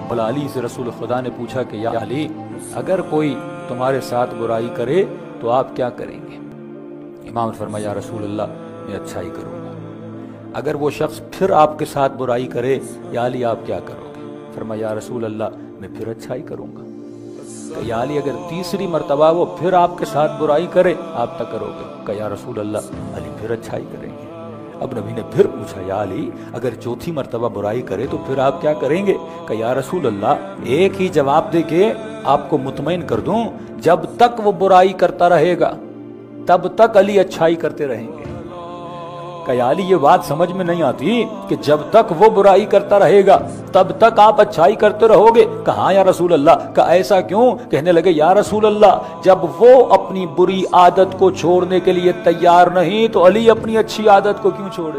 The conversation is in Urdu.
مولا علی سے رسول خدا نے پوچھا کہ یا علی اگر کوئی تمہارے ساتھ برائی کرے تو آپ کیا کریں گے؟ امام نے فرمایا یا رسول اللہ میں اچھائی کروں گا۔ اگر وہ شخص پھر آپ کے ساتھ برائی کرے یا علی آپ کیا کرو گے؟ فرمایا یا رسول اللہ میں پھر اچھائی کروں گا۔ کہ یا علی اگر تیسری مرتبہ وہ پھر آپ کے ساتھ برائی کرے آپ تک کرو گے؟ کہ یا رسول اللہ علی پھر اچھائی کریں گے۔ اب نبی نے پھر پوچھا یا علی اگر چوتھی مرتبہ برائی کرے تو پھر آپ کیا کریں گے؟ کہ یا رسول اللہ ایک ہی جواب دے کے آپ کو مطمئن کر دوں جب تک وہ برائی کرتا رہے گا تب تک علی اچھائی کرتے رہیں گے۔ کہ یا علی یہ بات سمجھ میں نہیں آتی کہ جب تک وہ برائی کرتا رہے گا تب تک آپ اچھائی کرتے رہو گے؟ کہاں یا رسول اللہ، کہ ایسا کیوں؟ کہنے لگے یا رسول اللہ جب وہ اپنی بری عادت کو چھوڑنے کے لیے تیار نہیں تو علی اپنی اچھی عادت کو کیوں چھوڑے؟